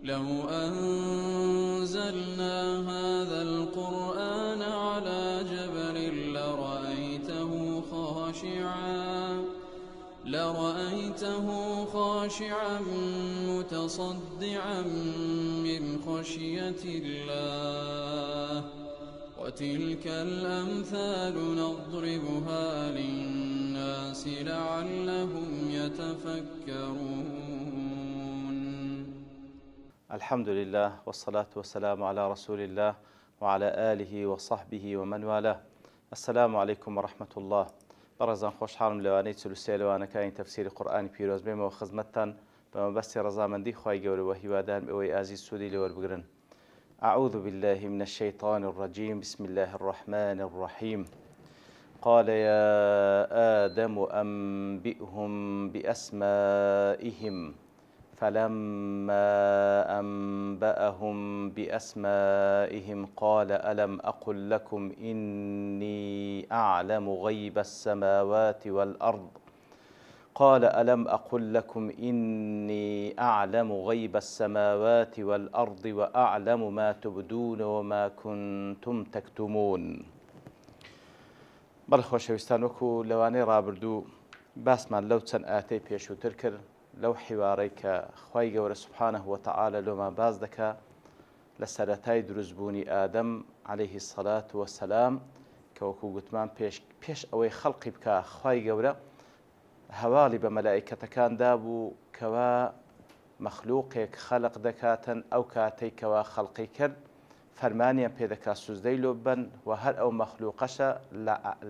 لو أنزلنا هذا القرآن على جبل لرأيته خاشعا متصدعا من خشية الله وتلك الأمثال نضربها للناس لعلهم يتفكرون. الحمد لله والصلاة والسلام على رسول الله وعلى آله وصحبه ومن والاه. السلام عليكم ورحمة الله. بەڕێزان خۆشحاڵم لەوانەی چلوسێ لەوانەکانی تەفسیری قورئانی پیرۆز بێمەوە خزمەتتان بە مەبەستی ڕەزامەندی خوای گەورەوە هیوادارم ئەوەی ئازیز سوودی لێوەربگرن. أعوذ بالله من الشيطان الرجيم. بسم الله الرحمن الرحيم. قال يا آدم أنبئهم بأسمائهم فلما أنبأهم بأسمائهم قال ألم أقل لكم إني أعلم غيب السماوات والأرض قال ألم أقل لكم إني أعلم غيب السماوات والأرض وأعلم ما تبدون وما كنتم تكتمون. بەڵێ خۆشەویستان، وەکو لەوانەی ڕابردوو باسمان لەو چەند ئاتەی پێشووتر کرد لەو حیوارەی کە خوای گەورە سوبحانەه وتەعالە لۆمان باز دەکا لە سەرەتای دروستبوونی ئادەم عەلەیهی السەلات وەسەلام کە وەکو گوتمان پێش ئەوەی خەڵقی بکا خوای گەورە هەواڵی بە مەلائیکەتەکاندا بوو کەوا مەخلووقێک خەلق دەکاتن. ئەو کاتەی کەوا خەڵقی کرد فەرمانیان پێدەکا سوزدەی لۆ ببەن و هەر ئەو مەخلووقەشە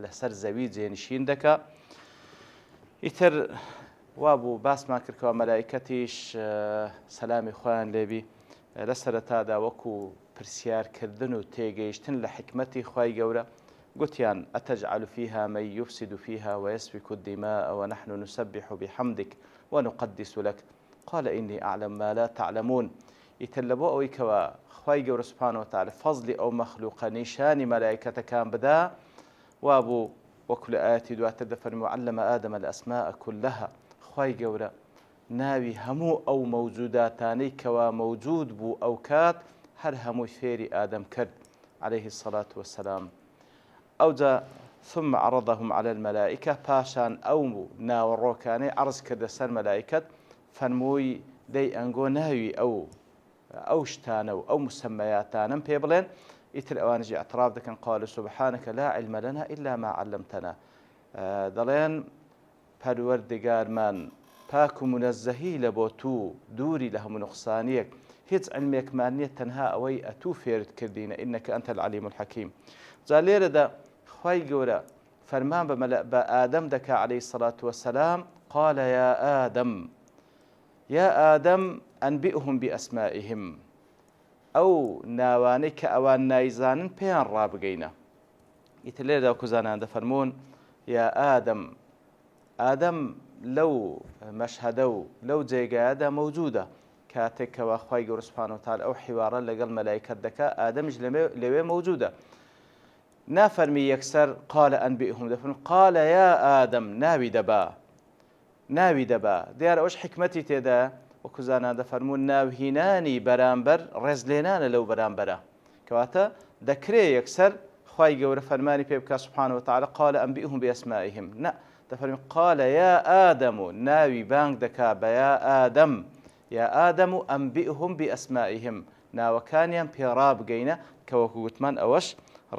لەسەر زەوی جێنشین دەکا. ئیتر وابوو باسمان کردکەوە مەلائیکەتیش سەلامی خۆیان لێبی لە سەرەتادا وەکو پرسیارکردن و تێگەیشتن لە حکمەتی خوای گەورە گوتیان ئەتەجعل فیها من یفسد فیها ویسفک الدماء ونحن نسبح بحمدک ونقدس لك قال إني أعلم ما لا تعلمون. ئیتر لە بۆ ئەوەی کەوە خوای گەورە سوبحانەه وتەعالە فەزلی ئەو مەخلووقە نیشانی مەلائیکەتەکان بدا وابوو وەکو لە ئاەتی دواتر دەفەرمی وعلم آدم الأسماء كلها. خوای گەورە ناوی هەموو ئەو مەوجوداتانەی کەوا مەوجود بوو ئەو کات هەر هەمووی فێری ئادەم کرد عەلەیهی السەلات وەسەلام. ئەوجا ثم عرضهم على الملائكة، پاشان ئەو ناوەڕۆکانەی عەرز کردە سەر مەلائیکەت فەرمووی دەی ئەنگۆ ناوی ئەو شتانە و ئەو مسەمەیاتانم پێ بڵێن. ئیتر ئەوانژی ئەتراف دەکەن قالوا سبحانك لا علم لنا إلا ما علمتنا. دەڵێن پەروەردگارمان پاک و منەزەهی لە بۆ تو دووری لە هەموو نوقسانیەک، هیچ علمێکمان نییە تەنها ئەوەی ئەتوو فێرت کردینە ئینەکە ئەنتە العەلیم الحەکیم. جا لێرەدا خوای گەورە فەرمان بە ئادەم دەکا عەلەیهی السەلات وەسەلام قال يا آدم أنبئهم بأسمائهم. ئەو ناوانەی کە ئەوان نایزانن پێیان ڕابگەینە. ئیتر لێرەدا کوزانان دەفەرمون یا ئادەم لەو مەشهەدە و لەو جێگایەدا مەوجودە کاتێک کەوا خوای گەورە سوبحانەه وتەعالە ئەو حیوارە لەگەڵ مەلائیکەت دەکا ئادەمیش لەوێ مەوجودە. نافەرمی یەکسەر قال ئەنبئهم، دەفەرمێ قال یا ئادەم، ناوی دەبا. دیارە ئەوش حکمەتی تێدا وەکو زانان دەفەرمون ناوهینانی بەرامبەر ڕێزلێنانە لەو بەرامبەرە، کەواتە دەکرێ یەکسەر خوای گەورە فەرمانی پێ بکات سوبحانەه وتەعالە قال ئەنبئهم بأسمائهم. نا دەفەرمێ قال یا ئادەم، و ناوی بانگ دەکا بە یا ئادەم و ئەنبئهم بأسمائهم، ناوەکانیان پێڕابگەینە کە وەکو گوتمان ئەوەش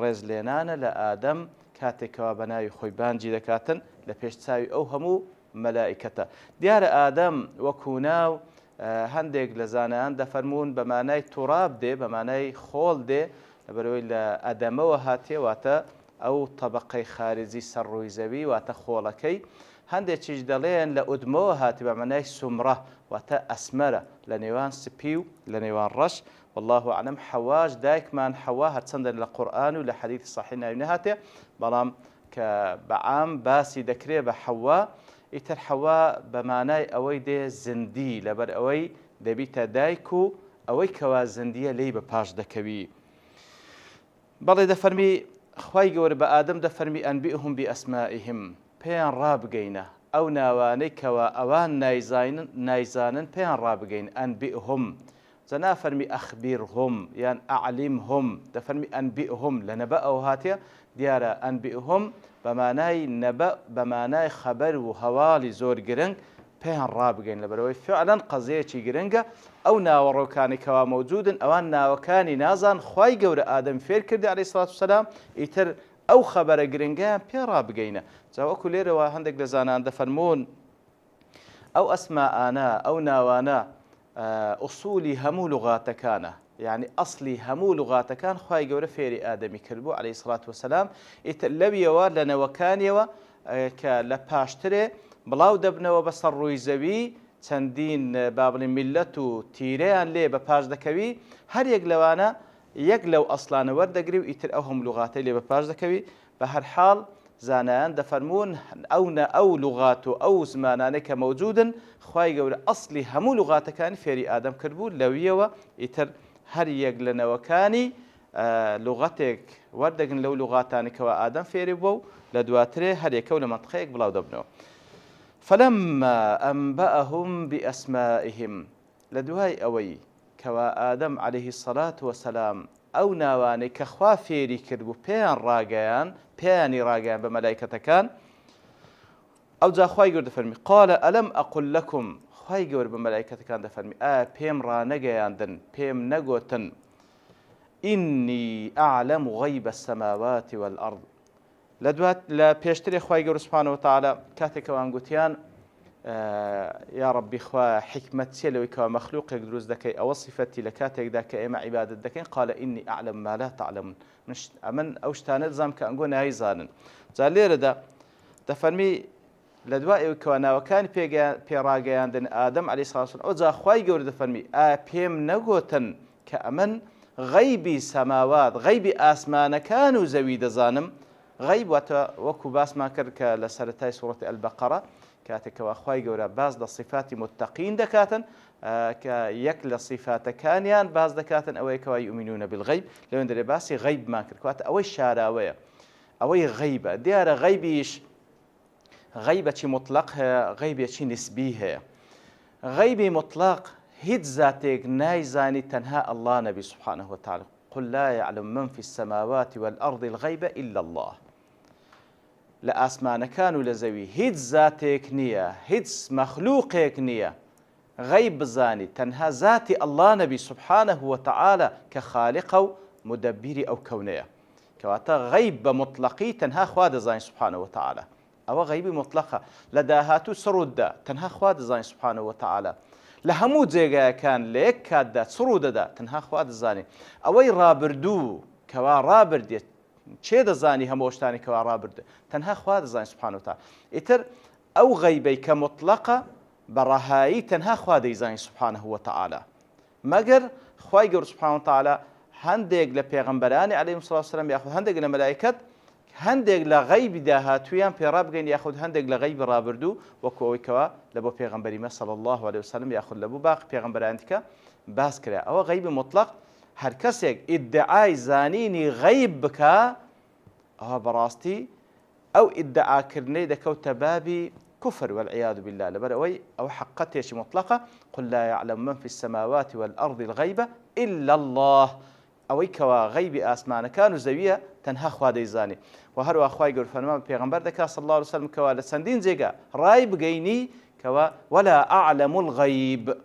ڕێزلێنانە لە ئادەم کاتێکەوە بە ناوی خۆی بانجی دەکاتن لە پێش چاوی ئەو هەموو مەلائیکەتە. دیارە ئادەم وەکو ناو هەندێک لە زانایان دەفەرمون بە مانای توڕاب دێ، بە مانای خۆڵ دێ، لەبەرەوەی لە ئەدەمەوە هاتێ، واتە ئەو تەبەقەی خارجی سەرڕووی زەوی واتە خۆڵەکەی. هەندێکیش دەڵێن لە ئودمەوە هاتی بە مانای سومرە واتە ئەسمەرە، لە نێوان سپی و لە نێوان ڕەش. والله أعلم. حەواش دایکمان حەوا هەرچەندە لە قورئان و لە حەدیث صحیح ناوی نەهاتێ، بەڵام کە بەعام باسی دەکرێ بە حەوا. ئیتر حەوا بە مانای ئەوەی دێ زندی، لەبەر ئەوەی دەبیتە دایک و ئەوەی کەوا زندیە لی بە پاش دەکەوی. بەڵێ دەفەرمی خوای گەورە بە ئادەم دەفەرمی ئەنبئهم بئەسمائهم، پێیان ڕابگەینە ئەو ناوانەی کەوا ئەوان نایزانن پێیان ڕابگەین. ئەنبئهم جنا فەرمی ئەخبیرهم یان ئەعلیمهم دەفەرمی ئەنبئهم لە نەبە ئەو هاتیە دیارە ئەنبئهم بەمانای نەبە بەمانای خەبەر و هەواڵی زۆر گرنگ پێیان ڕابگەین لەبەرەوەی فعلەن قەزەیەکی گرنگە ئەو ناوەڕۆکانی کەوا مەوجودن ئەوان ناوەکانی نازان خوای گەورە ئادەم فێر کردی عەلەیهی سەڵات وسەلام ئیتر ئەو خەبەرە گرنگیان پێ ڕابگەینە جا وەکو لێرەوە هەندێک لە زانان دەفەرمون ئەو ئەسماءانە ئەو ناوانە ئوسولی هەموو لوغاتەکانە یعنی ئەسلی هەموو لوغاتەکان خوای گەورە فێری ئادەمی کردبوو عەلەیهی سەڵات وسەلام ئیتر لەویەوە لە نەوەکانیەوە کە لە پاشترێ بڵاو دەبنەوە بەسەر ڕووی زەوی چەندین با بڵێن میلەت و تیرەیان لێ بە پاش دەکەوی هەر یەک لەوانە یەک لەو ئەسڵانە وەردەگری و ئیتر ئەو هەموو لوغاتەی لێ بە پاش دەکەوی بە هەر حاڵ زانایان دەفەرمون ئەو لوغات و ئەو زمانانەی کە مەوجودن خوای گەورە ئەسلی هەموو لوغاتەکانی فێری ئادەم کردبوو لەویەوە ئیتر هەر یەک لە نەوەکانی لوغەتێک وەردەگرن لەو لوغاتانی کەوا ئادەم فێری بووە و لە دواترێ هەر یەکە و لە مەنتقەیەک بڵاو دەبنەوە فلما أنبأهم بأسمائهم لدواي أوي كوا آدم عليه الصلاة والسلام أو ناواني كخوا فيري كربو بيان راقيان بملائكة كان أو جا خواي قرد فرمي قال ألم أقل لكم خواي قرد بملائكة كان دفرمي بيم رانقيان دن بيم نقوتن إني أعلم غيب السماوات والأرض لدوات لا بيشتري خواي قرد سبحانه وتعالى كاتك وانقوتيان يا ربي خوا حكمة سيلوي كوا مخلوق يدرس دكي أو صفتي لكاتك داك إما عبادة دكين قال إني أعلم ما لا تعلمون مش أمن أوش تانزام كأنقول هاي زانن زالير ده تفرمي لدوائي كوانا وكان بيراجيان دن آدم عليه الصلاة والسلام أوزا خواي جور دفرمي بيم نجوتن كأمن غيبي سماوات غيبي آسمان كانوا زويد زانم غيب وكو باس ما كرك لسرتاي سورة البقرة كاتك وأخوي جورا باز لصفات متقين دكاتن كيك لصفات كانيان باز دكاتن أويك ويؤمنون بالغيب لو ندري باسي غيب ما كركوات أوي شاراوية أوي غيبة ديار غيبيش غيبة شي مطلقها غيبة شي نسبيها غيبي مطلق هيد ذاتك نايزاني تنهى الله نبي سبحانه وتعالى قل لا يعلم من في السماوات والأرض الغيب إلا الله لأسمان كانوا لزوي هيد ذاتك نية هيد مخلوقك نية غيب زاني تنها ذاتي الله نبي سبحانه وتعالى كخالق مدبر أو كونية كواتا غيب مطلقي تنها خواد زاني سبحانه وتعالى أو غيب مطلقة لداهاتو سرود تنها خواد زاني سبحانه وتعالى لهمو جيغا كان ليك كادا سرود دا تنها خواد زاني أوي رابردو كوا رابرديت چێ دەزانی هەموو شتانی کەوا ڕابردە تەنها خوا دەزانی سوبحانە وتعالە ئیتر ئەو غەیبەی کە مطلقە بەڕەهایی تەنها خوا دەیزانی سوبحانەه وتعالە مەگەر خوای گەورە سوبحانە وتعالە هەندێک لە پێغەمبەرانی عەلەیهیمو سەڵاتو وسەلام یاخود هەندێک لە مەلایکەت هەندێک لە غەیبی داهاتوویان پێڕابگەین یاخود هەندێک لە غەیبی ڕابردوو وەکو ئەوەی کەوا لە بۆ پێغەمبەری مە صلی الله علیه وسلم یاخود لە بۆ باقی پێغەمبەرانی دیکە باس کرا ئەوە غەیبی مطلق هەر کەسێک ئیدعای زانینی غەیب بکا ئەوە بەڕاستی ئەو ئیدعاکردنەی دەکەوتە بابی كفر والعياذ بالله لبر أو حقتيش مطلقة قل لا يعلم من في السماوات والأرض الغيب إلا الله أو كوا غيب آسمان كانوا زوية تنها خوادي زاني وهروا أخوي يقول فنما بيغمبر دكا صلى الله عليه وسلم كوا لسندين زيقا رايب جيني كوا ولا أعلم الغيب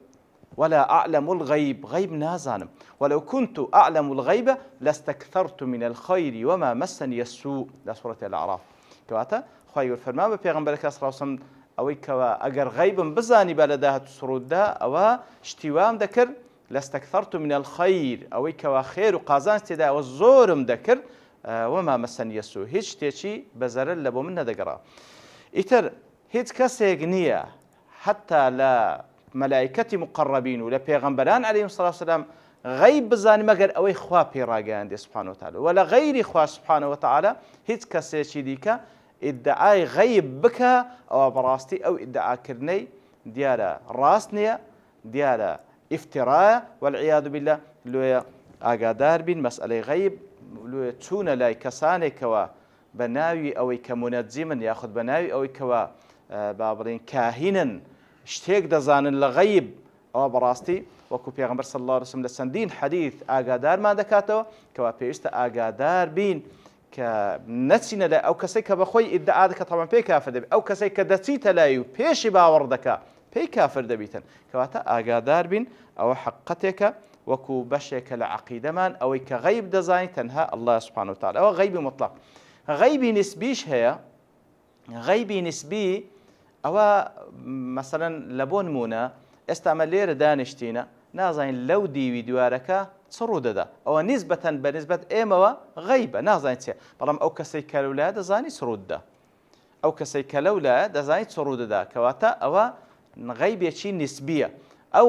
ولا أعلم الغيب غيب نازانم ولو كنت أعلم الغيب لاستكثرت من الخير وما مسني السوء لا سورة الأعراف كواتا خوای گەورە فەرمان بە پێغەمبەرەکە صلی الله علیه وسلم ئەوەی کەوا ئەگەر غەیبم بزانی بە لە داهات و سڕووددا ئەوە شتیوام دەکرد لاستەکثەرت من الخەیر ئەوەی کەوا خێر و قازانج تێدا ئەوە زۆرم دەکرد وما مەسەنیە سوء هیچ شتێکی بە زەرەر لە بۆ من نەدەگەڕا ئیتر هیچ کەسێک نییە حتا لە مەلایکەتی مقەڕەبین و لە پێغەمبەران عەلەیهیمو سەڵاتو وسەلام غەیب بزانی مەگەر ئەوەی خوا پێڕاگەیاندێ سوبحانە وتعالە و لە غەیری خوا سوبحانە وتعالە هیچ کەسێکی دیکە ادعای غیب بکە ئەوە بەڕاستی ئەو ئیدعاکردنەی دیارە ڕاست نییە دیارە ئیفتیرایە والعیاذ بالله لێیە ئاگادار بین مەسئلەی غەیب لێیە چوونە لای کەسانێکەوە بە ناوی ئەوەی کە منەجیمن یاخود بە ناوی ئەوەی کەوە با بڵێن کاهینن شتێک دەزانن لە غەیب ئەوە بەڕاستی وەکو پێغەمبەر صلی الله علیه وسلم لە چەندین حەدیث ئاگادارمان دەکاتەوە کەوا پێویستە ئاگادار بین کە نەچینە لە ئەو کەسەی کە بەخۆی ئیدعا دەکات تەڵام پێی کافر دەبێت ئەو کەسەی کە دەچیتە لای و پێشی باوەڕ دەکات پێی کافر دەبیتن کەواتە ئاگادار بین ئەوە حقیقەتێکە وەکو بەشێکە لە عەقیدەمان ئەوەی کە غەیب دەزانین تەنها الله سبحانه وتعالى ئەوە غەیبی مطلق غەیبی نسبیش هەیە غەیبی نسبی ئەوە مەسەلەن لە بۆ نمونە ئێستا ئەمە لێرە دانیشتینە نازانین لەو دیوی دیوارەکە چ ڕوو دەدا ئەوە نیسبەتەن بە نسبەت ئێمەوە غەیبە نازانین چێ بەڵام ئەو کەسەی کە لەولایە دەزانی چ ڕوو دەدا ئەو کەسەی کە لەولایە دەزانی چ ڕوو دەدا کەواتە ئەوە غەیبێکی نسبیە ئەو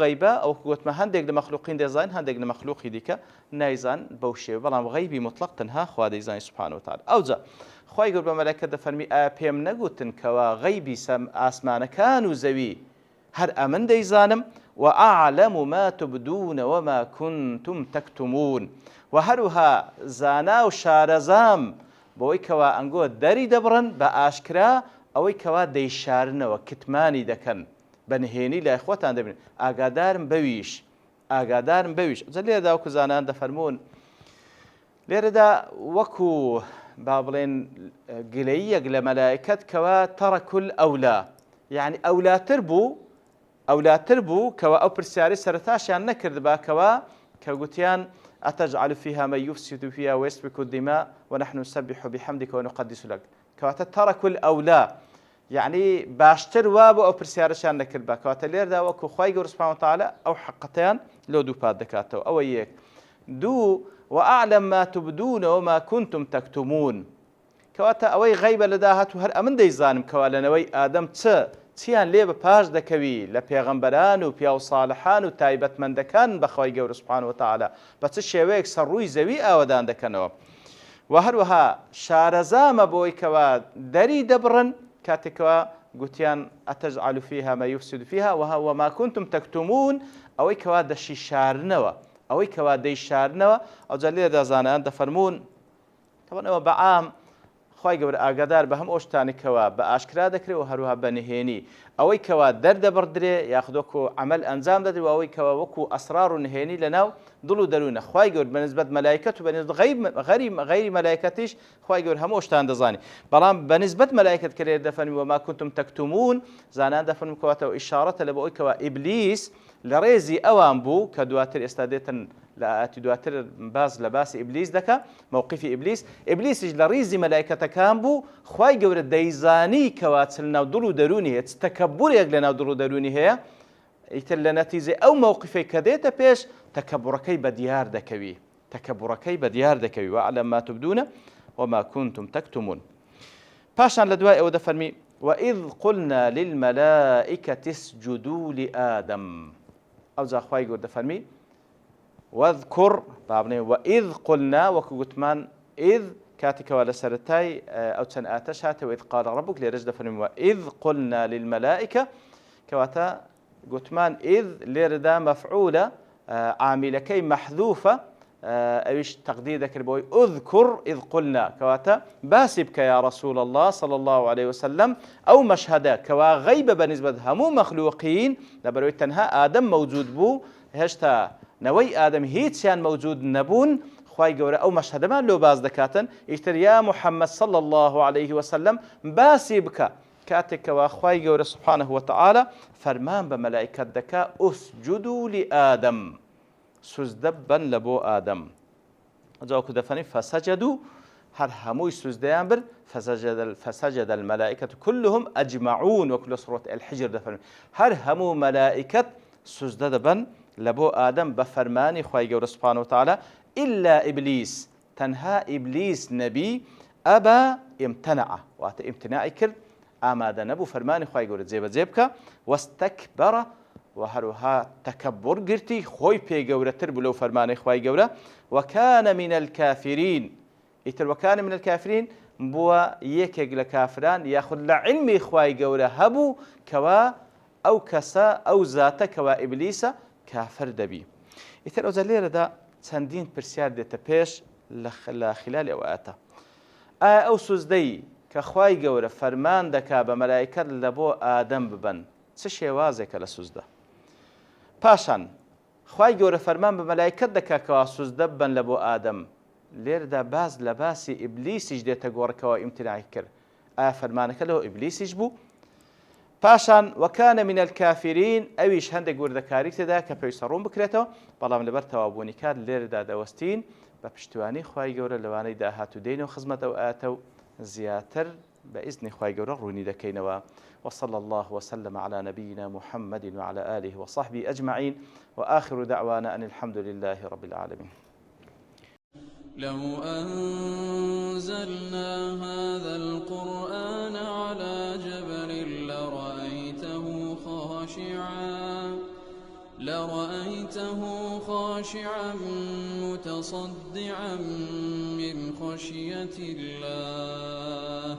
غەیبە ئەو گوتمە هەندێک لە مەخلوقین دەزانین هەندێک لە مەخلوقی دیکە نایزان بەو شێوە بەڵام غەیبی مطلق تەنها خوا دەیزانی سبحانه وتعالى ئەوجا خوای گەورە بە مەلائکەت دەفەرمی ئایا پێم نەگوتن کەوا غەیبی ئاسمانەکان و زەوی هەر ئەمن دەیزانم وأعلم ما تبدون وما كنتم تكتمون وهروها زانا و شارەزام بۆی کەوا ئەنگۆ دەری دەبڕن بە ئاشکرا ئەوەی کەوا دەیشارنەوە کتمانی دەکەن بەنهێنی لای خۆتان دەبین ئاگادارم بەویش جا لێرەدا وەکو زانان دەفەرمون لێرەدا وەکو با بڵێن گلەییەک لە مەلائکەت کەوا تەڕەکول ئەولا یعنی ئەولاتر بوو کەوا ئەو پرسیاری سەرەتاشیان نەکردبا کەوا کە گوتیان أتجعل فيها من يفسد فيها ويسفك الدماء ونحن نسبح بحمدك ونقدس لك كواتا تركوا الأولى يعني باشتر وابو أو برسيارشان نكربا كواتا ليردا وكو خواي قول سبحانه وتعالى أو حقتين لو دو باد دكاتو أو يك دو وأعلم ما تبدون وما كنتم تكتمون كواتا أوي غيبة لداهاتو هر أمن دي زانم كوالا نوي آدم چیان لێ بە پاش دەکەوی لە پێغەمبەران و پیا و ساڵحان و تایبەتمەندەکان بەخوای گەورە سوبحانه وتعالى بە چ شێوەیەک سەرڕووی زەوی ئاوەدان دەکەنەوە و هەروەها شارەزامە بۆی کەوا دەری دەبڕن کاتێکەوە گوتیان ئەتەجعل فيها ما يفسد فيها وما كنتم تكتمون ئەوەی کەوا دەشیشارنەوە ئەوەی کەوا دەیشارنەوە ئەوجا لێرەدا زانایان دەفەرمون تەوان ئەوە بەعام خوای گەورە ئاگادار بە هەم ئەو شتانێکەوە بە ئاشکرا دەکرێت و هەروها بەنهێنی ئەوەی کەوا دەردەبڕدرێ یاخود وەکو عەمەل ئەنجام دەدرێت و ئەوەی کەوا وەکو ئەسرار و نهێنی لەناو دڵ و دەروونە خوای گەورە بەنسبەت مەلایکەت و بەنسبەت غەیری مەلایکەتیش خوای گەورە هەموو شتان دەزانی بەڵام بەنسبەت مەلایکەت کە لێرە دەفەرمی وما كنتم تكتمون زانان دەفەرمون کەواتەوە ئیشارەتە لە بۆ ئەوەی کەوا ئیبلیس لە ڕێزی ئەوان بوو کە دواتر ئێستا دێتن لە ئاەتی دواتر باز لە باسی ئیبلیس دەکا موقفی ئیبلیسیش لە ڕیزی مەلایکەتەکان بوو خوای گەورە دەیزانی کەوا چ لەناو دڵ و دەرونی هەیە تەکەببورێک لەناو دڵ و دەرونی هەیە ئیتر لە نەتیجەی ئەو موقفەی کە دێتە پێش تەکەببوڕەکەی بەدیار دەکەوی وأعلم ما تبدون وما كنتم تكتمون پاشان لە دوای ئەوە دەفەرمی وإذ قلنا للملائكة اسجدوا لآدم ئەوجا خوای گەورە دەفەرمی واذكر بابني وإذ قلنا وكوتمان إذ كاتك ولا سرتاي أو تنآتش هات وإذ قال ربك لرجل فرم وإذ قلنا للملائكة كواتا قتمان إذ لردا مفعولة عاملكي محذوفة أيش تقدير ذكر بوي أذكر إذ قلنا كواتا باسبك يا رسول الله صلى الله عليه وسلم أو مشهدا كوا غيب بالنسبة همو مخلوقين لبروي تنها آدم موجود بو هشتا نەوەی ئادەم هیچیان موجود نەبوون خوای گەورە ئەو مەشهەدەمان لۆ باز دەکاتن ئیتر یا محەممەد صلی الله عليه وسلم باسی بکە کاتێکەوە خوای گەورە سبحانه وتعالى فەرمان بە مەلایکەت دەکا ئوسجودوا لئادەم سوزدە بن لە بۆ ئادەم جاوەکو دەفەرمی فەسەجەدوا هەر هەمووی سوزدەیان برد فسجد الملائكة كلهم أجمعون وكل سورة الحجر دەفەرمی هەر هەموو مەلائکەت سوزدە دەبن لبو آدم بفرماني خواهي قول سبحانه وتعالى إلا إبليس تنها إبليس نبي أبا امتنع وات امتناعي كرد آماده نبو فرماني خواهي قول زيبك واستكبر وهروها تكبر قرتي خوي بي قول تربو لو فرماني خواهي قول وكان من الكافرين وكان من الكافرين بوا يكيق لكافران ياخذ لعلمي خواهي قول هبو كوا أو كسا أو ذات كوا إبليس كافر دەبی ئیتر ئەوجا لێرەدا چەندین پرسیار دێتە پێش لە خلالی ئەو ئاەتە ئایا ئەو سوزدەی کە خوای گەورە فەرمان دەکا بە مەلایکەت لە بۆ ئادەم ببەن چ شێوازێکە لە سوزدە پاشان خوای گەورە فەرمان بە مەلایکەت دەکا کەوا سوزدە ببەن لە بۆ ئادەم لێردا باز لە باسی ئیبلیسیش دێتە گۆڕکەوە ئیمتناعی کرد ئایا فەرمانەکە لەوە ئیبلیسیش بوو پاشان وەکانە من الکافرین ئەویش هەندێک وردەکاری تێدا کە پێویستە ڕوون بکرێتەوە بەڵام لەبەر تەوابوونی کات لێرەدا دەوەستین بە پشتیوانی خوای گەورە لەوانەی داهاتوو دێنەوە خزمەت ئەو ئاتە و زیاتر بإذن خوای گەورە ڕوونی دەکەینەوە وصلى الله وسلم على نبينا محمد وعلى آله وصحبه أجمعين وآخر دعوانا أن الحمد لله رب العالمين لو أنزلنا هذا القرآن على جبل لرأيته خاشعا متصدعا من خشية الله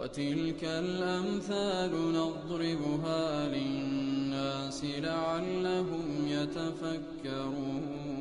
وتلك الأمثال نضربها للناس لعلهم يتفكرون